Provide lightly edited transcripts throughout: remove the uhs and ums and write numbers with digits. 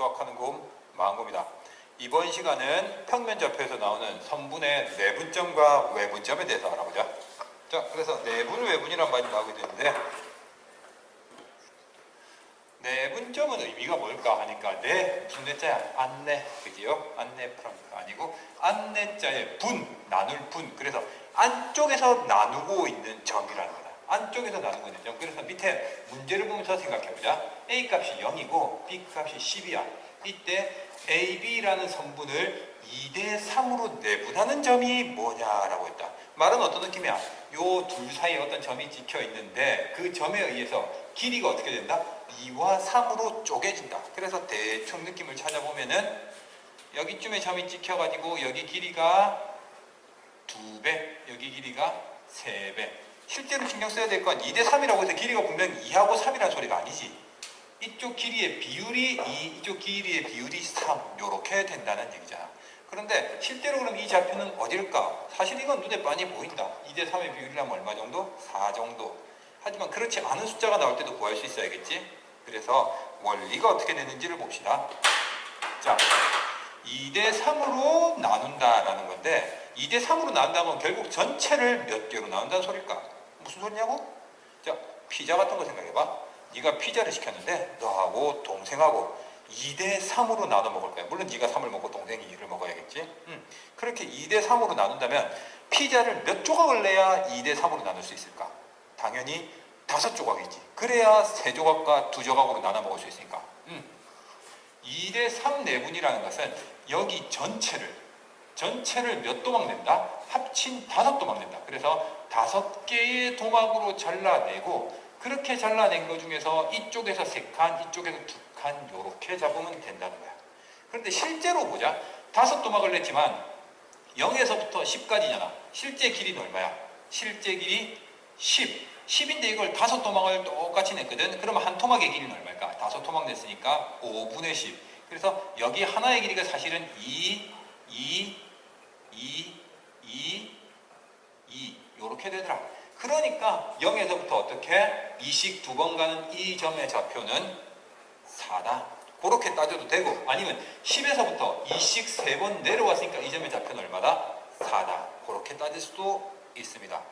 수학하는 곰 마한곰이다. 이번 시간은 평면좌표에서 나오는 선분의 내분점과 외분점에 대해서 알아보자. 자, 그래서 내분, 외분이란 말이 나오게 되는데, 내분점은 의미가 뭘까 하니까 무슨 내자야? 안내, 그지요? 안내 프랑크 아니고 안내자의 분, 나눌 분. 그래서 안쪽에서 나누고 있는 점이라는 거다. 안쪽에서 나누고 있는 점. 그래서 밑에 문제를 보면서 생각해보자. A 값이 0이고 B 값이 10이야. 이때 AB라는 선분을 2대3으로 내분하는 점이 뭐냐라고 했다. 말은 어떤 느낌이야? 요 둘 사이에 어떤 점이 찍혀 있는데 그 점에 의해서 길이가 어떻게 된다? 2와 3으로 쪼개진다. 그래서 대충 느낌을 찾아보면은 여기쯤에 점이 찍혀가지고 여기 길이가 2배, 여기 길이가 3배. 실제로 신경 써야 될 건 2대3이라고 해서 길이가 분명히 2하고 3이라는 소리가 아니지. 이쪽 길이의 비율이 2, 이쪽 길이의 비율이 3 요렇게 된다는 얘기잖아. 그런데 실제로 그럼 이 좌표는 어딜까? 사실 이건 눈에 빤히 보인다. 2대3의 비율이라면 얼마 정도? 4 정도. 하지만 그렇지 않은 숫자가 나올 때도 구할 수 있어야겠지. 그래서 원리가 어떻게 되는지를 봅시다. 자, 2대3으로 나눈다라는 건데 2대3으로 나눈다는 건 결국 전체를 몇 개로 나눈다는 소릴까? 무슨 소리냐고? 자, 피자 같은 거 생각해봐. 네가 피자를 시켰는데 너하고 동생하고 2대3으로 나눠 먹을 거야. 물론 네가 3을 먹고 동생이 2를 먹어야겠지. 그렇게 2대3으로 나눈다면 피자를 몇 조각을 내야 2대3으로 나눌 수 있을까? 당연히 5조각이지. 그래야 3조각과 2조각으로 나눠 먹을 수 있으니까. 2대3 내분이라는 것은 여기 전체를 몇 도막 낸다? 합친 5도막 낸다. 그래서 5개의 도막으로 잘라내고 그렇게 잘라낸 것 중에서 이쪽에서 3칸, 이쪽에서 2칸 요렇게 잡으면 된다는 거야. 그런데 실제로 보자. 5도막을 냈지만 0에서부터 10까지잖아. 실제 길이는 얼마야? 실제 길이 10. 10인데 이걸 5토막을 똑같이 냈거든. 그러면 한 토막의 길이는 얼마일까? 5토막 냈으니까 5분의 10. 그래서 여기 하나의 길이가 사실은 2 요렇게 되더라. 그러니까 0에서부터 어떻게? 2씩 2번 가는 이 점의 좌표는 4다. 그렇게 따져도 되고, 아니면 10에서부터 2씩 3번 내려왔으니까 이 점의 좌표는 얼마다? 4다. 그렇게 따질 수도 있습니다.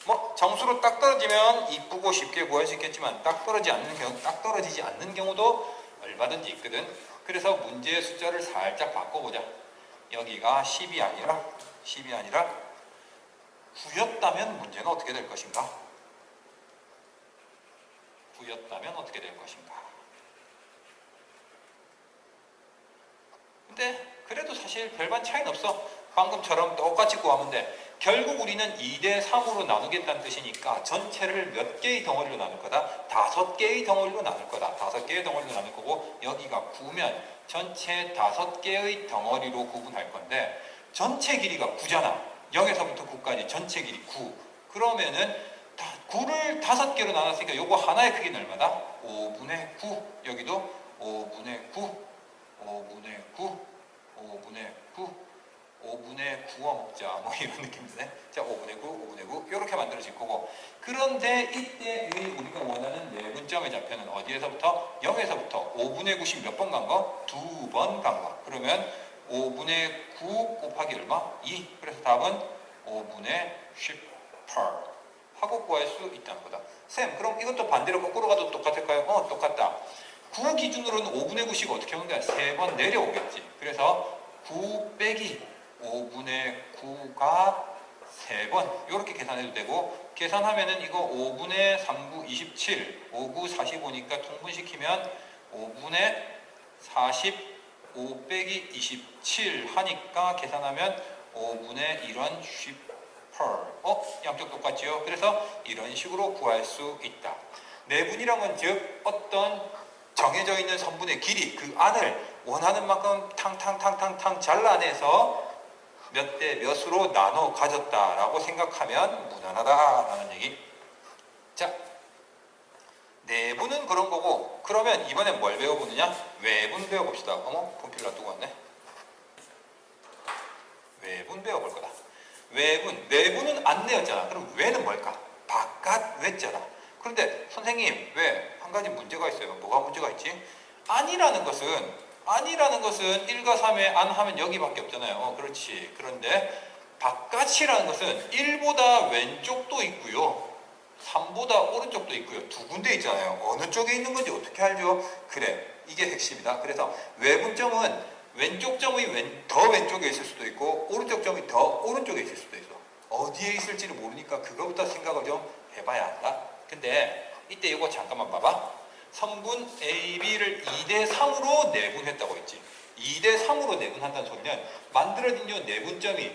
뭐 정수로 딱 떨어지면 이쁘고 쉽게 구할 수 있겠지만 딱 떨어지지 않는 경우도 얼마든지 있거든. 그래서 문제의 숫자를 살짝 바꿔보자. 여기가 10이 아니라 9였다면 문제는 어떻게 될 것인가? 9였다면 어떻게 될 것인가? 근데 그래도 사실 별반 차이는 없어. 방금처럼 똑같이 구하면 돼. 결국 우리는 2대3으로 나누겠다는 뜻이니까 전체를 몇 개의 덩어리로 나눌 거다? 5개의 덩어리로 나눌 거다. 5개의 덩어리로 나눌 거고, 여기가 9면 전체 5개의 덩어리로 구분할 건데 전체 길이가 9잖아. 0에서부터 9까지 전체 길이 9. 그러면은 9를 5개로 나눴으니까 요거 하나의 크기는 얼마다? 5분의 9. 여기도 5분의 9, 5분의 9, 5분의 9, 5분의 9와 먹자, 뭐 이런 느낌이네. 자, 5분의 9, 5분의 9 이렇게 만들어질 거고. 그런데 이때 우리가 원하는 내분점의 좌표는 어디에서부터? 0에서부터 5분의 9씩 몇 번 간 거? 2번 간 거. 그러면 5분의 9 곱하기 얼마? 2. 그래서 답은 5분의 18 하고 구할 수 있다는 거다. 쌤, 그럼 이것도 반대로 거꾸로 가도 똑같을까요? 똑같다. 9 기준으로는 5분의 9씩 어떻게 하는 거야? 3번 내려오겠지. 그래서 9 빼기 5분의 9가 3번 이렇게 계산해도 되고, 계산하면은 이거 5분의 3구 27, 5구 45니까 통분시키면 5분의 45 빼기 27 하니까 계산하면 5분의 1원 18. 양쪽 똑같죠? 그래서 이런 식으로 구할 수 있다. 내분이란 건 즉 어떤 정해져 있는 선분의 길이, 그 안을 원하는 만큼 탕탕탕탕탕 잘라내서 몇 대 몇으로 나눠 가졌다라고 생각하면 무난하다라는 얘기. 자, 내분은 그런 거고, 그러면 이번엔 뭘 배워보느냐? 외분 배워봅시다. 분필 놔두고 왔네. 외분 배워볼 거다. 내분은 안내였잖아. 그럼 외는 뭘까? 바깥 외자다. 그런데 선생님, 왜? 한 가지 문제가 있어요. 뭐가 문제가 있지? 안이라는 것은 아니라는 것은 1과 3에 안 하면 여기밖에 없잖아요. 그렇지. 그런데 바깥이라는 것은 1보다 왼쪽도 있고요. 3보다 오른쪽도 있고요. 두 군데 있잖아요. 어느 쪽에 있는 건지 어떻게 알죠? 그래. 이게 핵심이다. 그래서 외분점은 왼쪽 점이 더 왼쪽에 있을 수도 있고 오른쪽 점이 더 오른쪽에 있을 수도 있어. 어디에 있을지를 모르니까 그거부터 생각을 좀 해봐야 한다. 근데 이때 이거 잠깐만 봐봐. 선분 AB를 2대3으로 내분했다고 했지. 2대3으로 내분한다는 소리는 만들어진 요 내분점이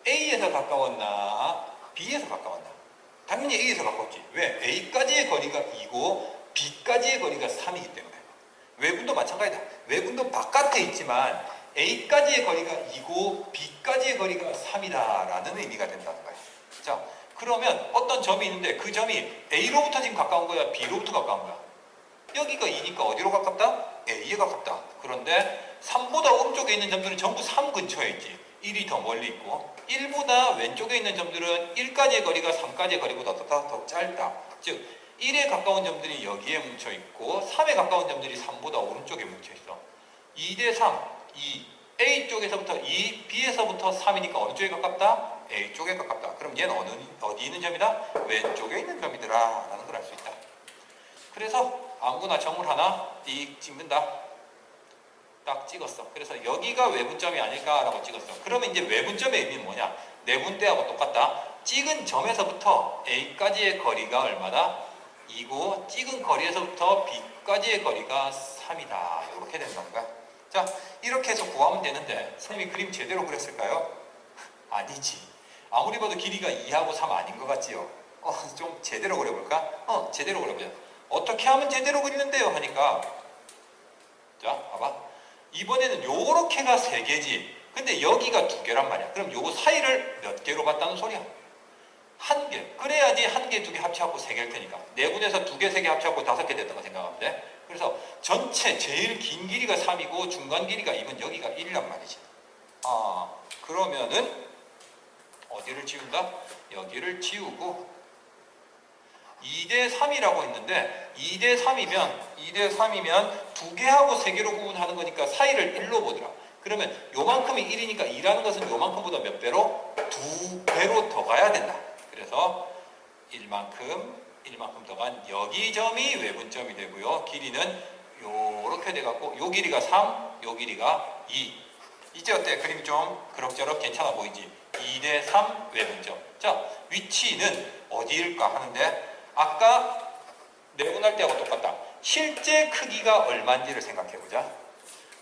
A에서 가까웠나 B에서 가까웠나? 당연히 A에서 가까웠지. 왜? A까지의 거리가 2고 B까지의 거리가 3이기 때문에. 외분도 마찬가지다. 외분도 바깥에 있지만 A까지의 거리가 2고 B까지의 거리가 3이다라는 의미가 된다는 거예요. 자, 그러면 어떤 점이 있는데 그 점이 A로부터 지금 가까운 거야? B로부터 가까운 거야? 여기가 2니까 어디로 가깝다? A에 가깝다. 그런데 3보다 오른쪽에 있는 점들은 전부 3 근처에 있지. 1이 더 멀리 있고 1보다 왼쪽에 있는 점들은 1까지의 거리가 3까지의 거리보다 더 짧다. 즉 1에 가까운 점들이 여기에 뭉쳐 있고 3에 가까운 점들이 3보다 오른쪽에 뭉쳐 있어. 2대3, 2. A 쪽에서부터 2, B에서부터 3이니까 어느 쪽에 가깝다? A 쪽에 가깝다. 그럼 얘는 어디 있는 점이다? 왼쪽에 있는 점이더라 라는 걸 알 수 있다. 그래서 아무거나 점을 하나 띡 찍는다. 딱 찍었어. 그래서 여기가 외분점이 아닐까라고 찍었어. 그러면 이제 외분점의 의미는 뭐냐? 내분 때하고 똑같다. 찍은 점에서부터 A까지의 거리가 얼마다? 2고 찍은 거리에서부터 B까지의 거리가 3이다. 이렇게 된다는 거야. 자, 이렇게 해서 구하면 되는데 선생님이 그림 제대로 그렸을까요? 아니지. 아무리 봐도 길이가 2하고 3 아닌 것 같지요? 좀 제대로 그려볼까? 제대로 그려보자. 어떻게 하면 제대로 그리는데요? 하니까 자, 봐봐. 이번에는 요렇게가 3개지. 근데 여기가 2개란 말이야. 그럼 요 사이를 몇 개로 봤다는 소리야? 1개. 그래야지 1개, 2개 합쳐갖고 3개일 테니까. 4군에서 2개, 3개 합쳐갖고 5개 됐던 거 생각하면 돼. 그래서 전체 제일 긴 길이가 3이고 중간 길이가 2면 여기가 1이란 말이지. 그러면은 어디를 지운다? 여기를 지우고 2대3이라고 했는데 2대3이면 2개하고 3개로 구분하는 거니까 사이를 1로 보더라. 그러면 요만큼이 1이니까 2라는 것은 요만큼보다 몇 배로? 2배로 더 가야 된다. 그래서 1만큼 더 간 여기 점이 외분점이 되고요. 길이는 요렇게 돼갖고 요 길이가 3, 요 길이가 2. 이제 어때? 그림이 좀 그럭저럭 괜찮아 보이지? 2대3 외분점. 자, 위치는 어디일까 하는데 아까 내분할 때하고 똑같다. 실제 크기가 얼마인지를 생각해보자.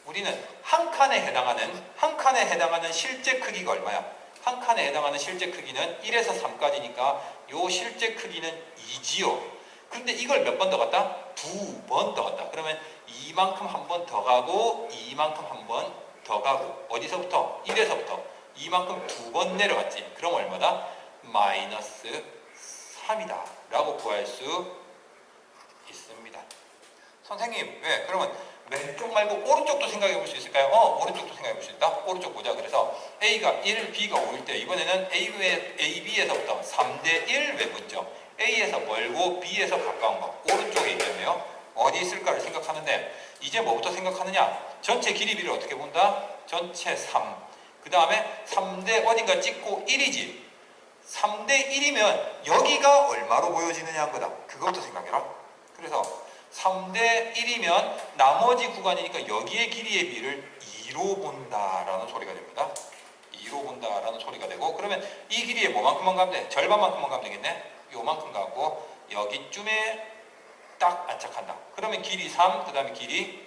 우리는 한 칸에 해당하는 실제 크기가 얼마야? 한 칸에 해당하는 실제 크기는 1에서 3까지니까 요 실제 크기는 2지요. 근데 이걸 몇 번 더 갔다? 2번 더 갔다. 그러면 이만큼 한 번 더 가고 이만큼 한 번 더 가고 어디서부터? 1에서부터 이만큼 2번 내려갔지. 그럼 얼마다? 마이너스 3이다 라고 구할 수 있습니다. 선생님, 왜? 그러면 왼쪽 말고 오른쪽도 생각해 볼 수 있을까요? 오른쪽도 생각해 볼 수 있다. 오른쪽 보자. 그래서 A가 1, B가 5일 때 이번에는 AB에서부터 3대1 외분점. A에서 멀고 B에서 가까운 거. 오른쪽에 있겠네요. 어디 있을까를 생각하는데 이제 뭐부터 생각하느냐? 전체 길이비를 어떻게 본다? 전체 3. 그 다음에 3대 어딘가 찍고 1이지. 3대1이면 여기가 얼마로 보여지느냐 한 거다. 그것부터 생각해라. 그래서 3대1이면 나머지 구간이니까 여기의 길이의 비를 2로 본다라는 소리가 됩니다. 2로 본다라는 소리가 되고 그러면 이 길이에 뭐만큼만 가면 돼? 절반만큼만 가면 되겠네. 요만큼 가고 여기쯤에 딱 안착한다. 그러면 길이 3, 그 다음에 길이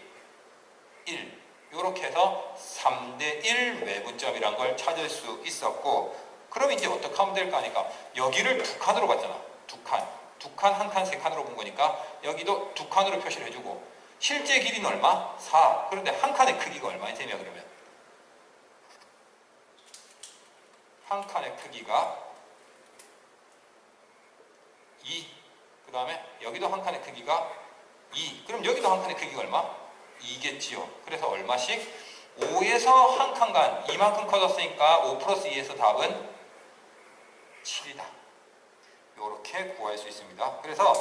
1 요렇게 해서 3대1 외분점이란 걸 찾을 수 있었고 그럼 이제 어떻게 하면 될까 하니까 여기를 2칸으로 봤잖아. 2칸, 한 칸, 3칸으로 본 거니까 여기도 2칸으로 표시를 해주고 실제 길이는 얼마? 4. 그런데 한 칸의 크기가 얼마인 셈이야 그러면? 한 칸의 크기가 2. 그 다음에 여기도 한 칸의 크기가 2. 그럼 여기도 한 칸의 크기가 얼마? 2겠지요. 그래서 얼마씩? 5에서 한 칸간 이만큼 커졌으니까 5 플러스 2에서 답은 7이다. 이렇게 구할 수 있습니다. 그래서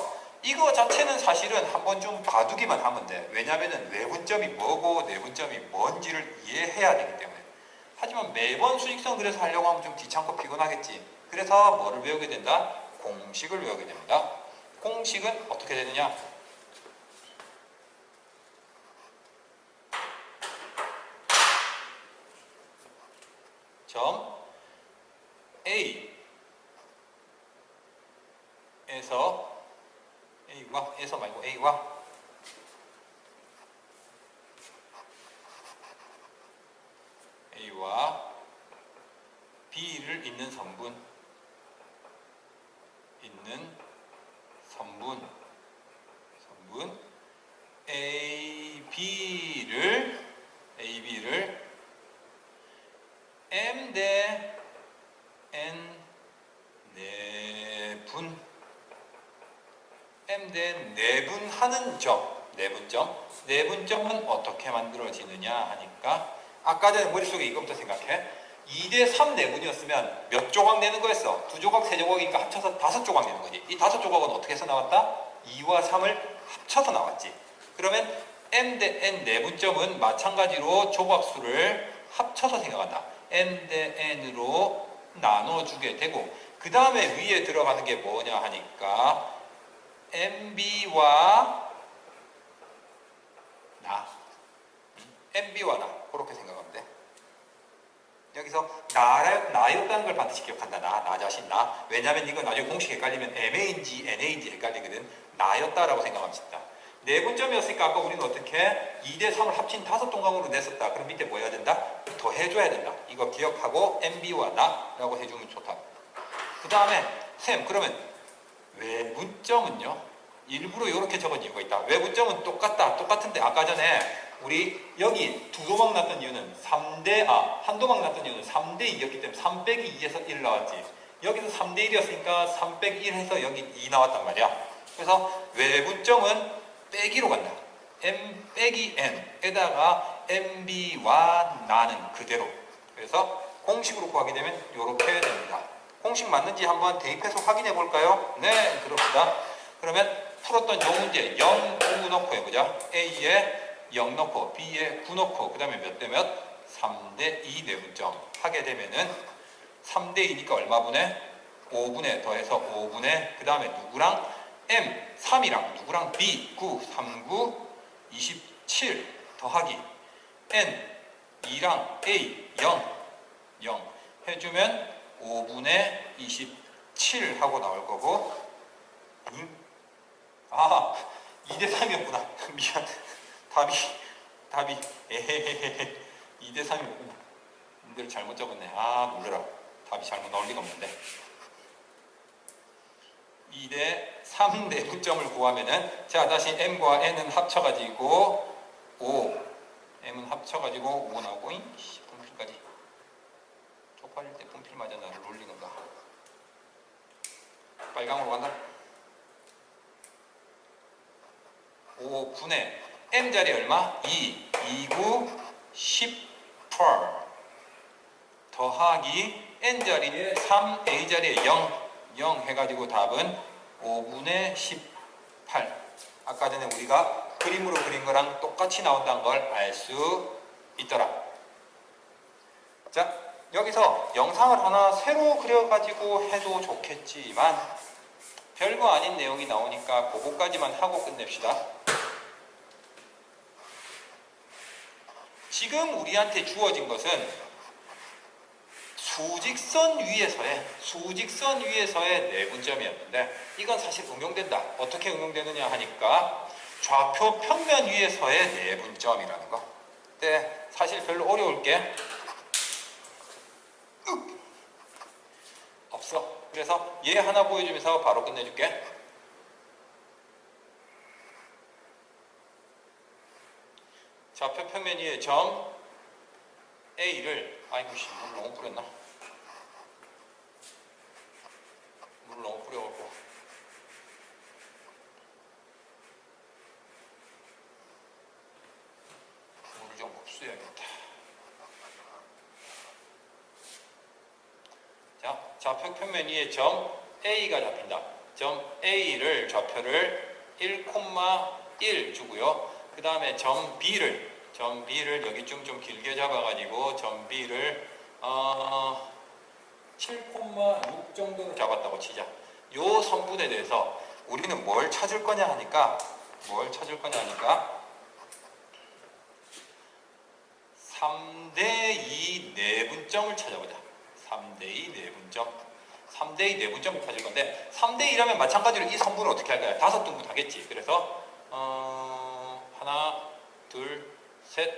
이거 자체는 사실은 한번 좀 봐두기만 하면 돼. 왜냐면은 외분점이 뭐고 내분점이 뭔지를 이해해야 되기 때문에. 하지만 매번 수직선 그래서 하려고 하면 좀 귀찮고 피곤하겠지. 그래서 뭐를 배우게 된다? 공식을 배우게 됩니다. 공식은 어떻게 되느냐? 점 A에서 A와 말고 A와 B를 있는 선분 AB를 M 대 N 내분하는 점, 내분점은 어떻게 만들어지느냐 하니까 아까 전에 머릿속에 이거부터 생각해. 2대3 내분이었으면 몇 조각 내는 거였어? 2조각, 3조각이니까 합쳐서 5조각 내는 거지. 이 5조각은 어떻게 해서 나왔다? 2와 3을 합쳐서 나왔지. 그러면 M 대 N 내분점은 마찬가지로 조각수를 합쳐서 생각한다. M 대 N으로 나눠주게 되고, 그 다음에 위에 들어가는 게 뭐냐 하니까 MB와 MB와 나 그렇게 생각하면 돼. 여기서 나였다는 걸 반드시 기억한다. 나 자신, 나. 왜냐면 이거 나중에 공식 헷갈리면 MA인지 NA인지 헷갈리거든. 나였다라고 생각하면 된다. 내분점이었으니까 아까 우리는 어떻게 2대3을 합친 5동강으로 냈었다. 그럼 밑에 뭐 해야 된다? 더 해줘야 된다. 이거 기억하고 MB와 나라고 해주면 좋다. 그 다음에 쌤, 그러면 외분점은요? 일부러 이렇게 적은 이유가 있다. 외분점은 똑같은데 아까 전에 우리 여기 2도막 났던 이유는 한 도막 났던 이유는 3대2였기 때문에 3 빼기 2에서 1 나왔지. 여기서 3대1이었으니까 3 빼기 1 해서 여기 2 나왔단 말이야. 그래서 외분점은 빼기로 간다. M 빼기 N에다가 MB와 나는 그대로. 그래서 공식으로 구하게 되면 이렇게 됩니다. 공식 맞는지 한번 대입해서 확인해 볼까요? 네, 그렇습니다. 그러면 풀었던 요 문제 0, 9 넣고 해보자. A에 0 넣고 B에 9 넣고 그 다음에 몇 대 몇? 3대2 내분점 하게 되면은 3대2니까 얼마분의? 5분의 더해서 5분의 그 다음에 누구랑? M 3이랑 누구랑? B 9 3 9 27 더하기 N 2랑 A 0 해주면 5분의 27 하고 나올 거고 2대3이었구나. 미안. 답이 에헤헤헤 2대3이었구나. 님들 잘못 적었네. 놀래라. 답이 잘못 나올 리가 없는데. 2대3 내분점을 구하면은 자 다시 M과 N은 합쳐가지고 5 M은 합쳐가지고 5 나오고 분필까지 쪽팔릴 때 분필 맞아 나를 놀리는가. 빨강으로 간다. 5분의 M자리 얼마? 2 9 18 더하기 N자리에 3 A자리에 0 해가지고 답은 5분의 18. 아까 전에 우리가 그림으로 그린 거랑 똑같이 나온다는 걸 알 수 있더라. 자, 여기서 영상을 하나 새로 그려가지고 해도 좋겠지만 별거 아닌 내용이 나오니까 그거까지만 하고 끝냅시다. 지금 우리한테 주어진 것은 수직선 위에서의 내분점이었는데 이건 사실 응용된다. 어떻게 응용되느냐 하니까 좌표 평면 위에서의 내분점이라는 거. 근데 사실 별로 어려울 게 없어. 그래서 얘 하나 보여주면서 바로 끝내줄게. 좌표 평면 위에 점 A를 물 너무 뿌렸나? 물 너무 뿌려갖고 물 좀 흡수해야겠다. 자, 좌표 평면 위에 점 A가 잡힌다. 점 A를 좌표를 1,1 주고요. 그 다음에 점 B를 여기쯤 좀 길게 잡아가지고 점 B를 7,6 정도로 잡았다고 치자. 요 선분에 대해서 우리는 뭘 찾을 거냐 하니까 3대2 내분점을 찾아보자. 3대2 내분점. 3대2 내분점을 찾을 건데 3대2라면 마찬가지로 이 선분을 어떻게 할 거야? 5등분 하겠지. 그래서 하나, 둘, 셋,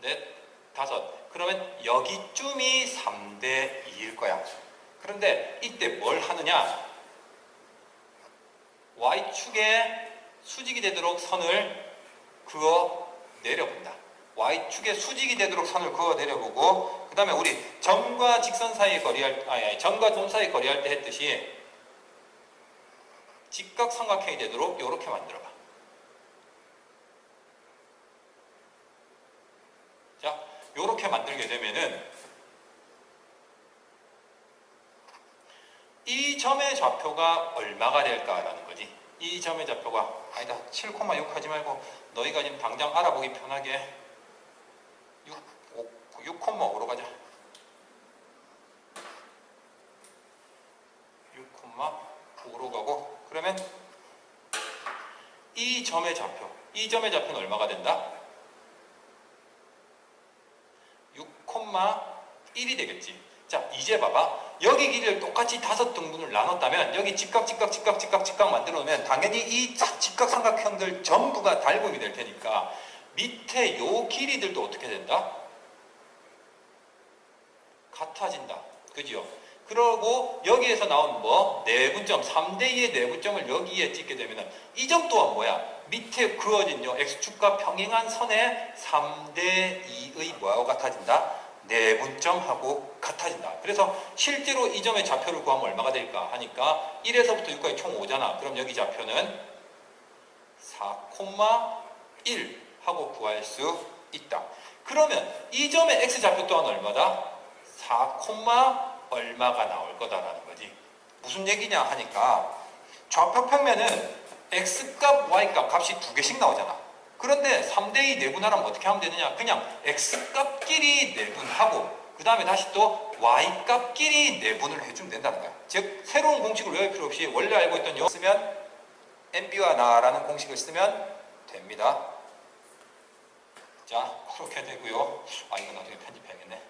넷, 다섯. 그러면 여기쯤이 3대2일 거야. 그런데 이때 뭘 하느냐? Y축에 수직이 되도록 선을 그어 내려본다. Y축에 수직이 되도록 선을 그어 내려보고, 그 다음에 우리 점과 직선 사이의 점과 점 사이의 거리할 때 했듯이 직각삼각형이 되도록 이렇게 만들어봐. 자, 이렇게 만들게 되면은 이 점의 좌표가 얼마가 될까라는 거지. 이 점의 좌표가 아니다. 7,6 하지 말고 너희가 지금 당장 알아보기 편하게 6,5로 가자. 6,5로 가고, 그러면 이 점의 좌표는 얼마가 된다? 6,1이 되겠지. 자, 이제 봐봐. 여기 길이를 똑같이 5등분을 나눴다면 여기 직각 만들어 놓으면 당연히 이 직각삼각형들 전부가 달분이 될 테니까 밑에 요 길이들도 어떻게 된다? 같아진다. 그죠? 그러고 여기에서 나온 내분점, 3대2의 내분점을 여기에 찍게 되면 이 점 또한 뭐야? 밑에 그어진 X축과 평행한 선에 3대2의 뭐하고 같아진다? 내분점하고 같아진다. 그래서 실제로 이 점의 좌표를 구하면 얼마가 될까 하니까 1에서부터 6까지 총 5잖아. 그럼 여기 좌표는 4,1 하고 구할 수 있다. 그러면 이 점의 X좌표 또한 얼마다? 4, 얼마가 나올 거다라는 거지. 무슨 얘기냐 하니까 좌표 평면은 X값, Y값 값이 두 개씩 나오잖아. 그런데 3대2 내분하려면 어떻게 하면 되느냐? 그냥 X값끼리 내분하고 그 다음에 다시 또 Y값끼리 내분을 해주면 된다는 거야. 즉 새로운 공식을 외울 필요 없이 원래 알고 있던 요 쓰면 NB와 나라는 공식을 쓰면 됩니다. 자, 그렇게 되고요. 이거 나중에 편집해야겠네.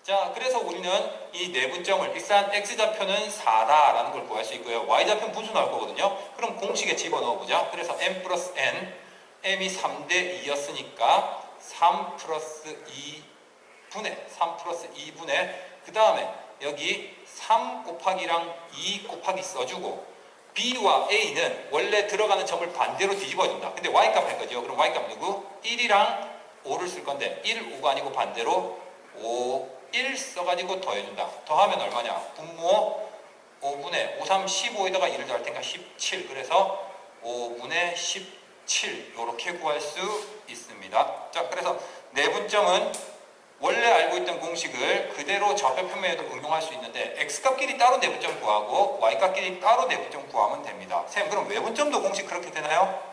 자, 그래서 우리는 이 내분점을 일단 X좌표는 4다라는 걸 구할 수 있고요. Y좌표는 분수 나올 거거든요. 그럼 공식에 집어넣어보자. 그래서 M 플러스 N, M이 3대2였으니까 3 플러스 2분의 그 다음에 여기 3 곱하기랑 2 곱하기 써주고 B와 A는 원래 들어가는 점을 반대로 뒤집어준다. 근데 Y값 할 거죠. 그럼 Y값 누구? 1이랑 5를 쓸 건데 1, 5가 아니고 반대로 5, 1 써가지고 더해준다. 더하면 얼마냐? 분모 5분의 5, 3, 15에다가 1을 더할 테니까 17. 그래서 5분의 17 이렇게 구할 수 있습니다. 자, 그래서 내분점은 원래 알고 있던 공식을 그대로 좌표 평면에도 응용할 수 있는데 X값끼리 따로 내분점 구하고 Y값끼리 따로 내분점 구하면 됩니다. 쌤, 그럼 외분점도 공식 그렇게 되나요?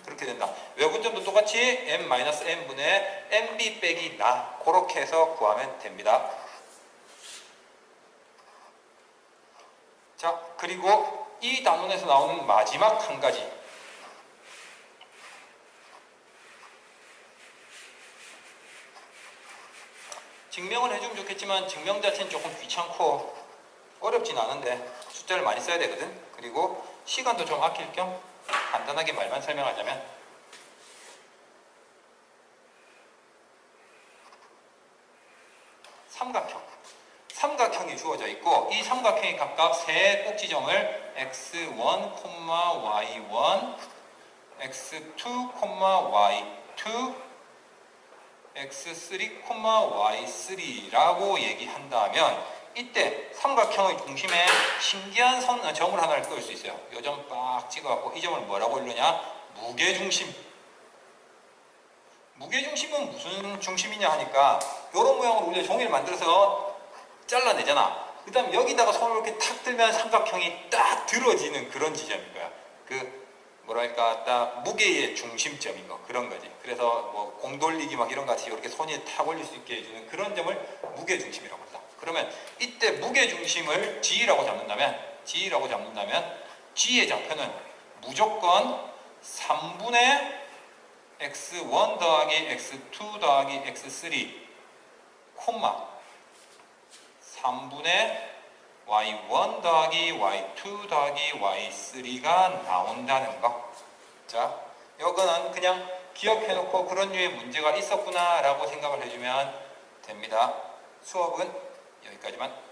그렇게 된다. 외분점도 똑같이 M-N분의 NB 빼기 나 그렇게 해서 구하면 됩니다. 자, 그리고 이 단원에서 나오는 마지막 한 가지, 증명을 해주면 좋겠지만 증명 자체는 조금 귀찮고 어렵진 않은데 숫자를 많이 써야 되거든. 그리고 시간도 좀 아낄 겸 간단하게 말만 설명하자면 삼각형이 주어져 있고 이 삼각형이 각각 세 꼭지점을 x1, y1, x2, y2, x3, y3라고 얘기한다면 이때 삼각형의 중심에 신기한 점을 하나를 그을 수 있어요. 이 점 빡 찍어갖고 이 점을 뭐라고 이르냐? 무게중심. 무게중심은 무슨 중심이냐 하니까 이런 모양으로 우리가 종이를 만들어서 잘라내잖아. 그 다음 여기다가 손을 이렇게 탁 들면 삼각형이 딱 들어지는 그런 지점인 거야. 그 뭐랄까 딱 무게의 중심점인 거 그런 거지. 그래서 뭐 공 돌리기 막 이런 거 같이 이렇게 손이 탁 올릴 수 있게 해주는 그런 점을 무게 중심이라고 한다. 그러면 이때 무게 중심을 G라고 잡는다면 G의 좌표는 무조건 3분의 x1 더하기 x2 더하기 x3 콤마 3분의 y1 더하기 y2 더하기 y3가 나온다는 거. 자, 이거는 그냥 기억해놓고 그런 류의 문제가 있었구나 라고 생각을 해주면 됩니다. 수업은 여기까지만.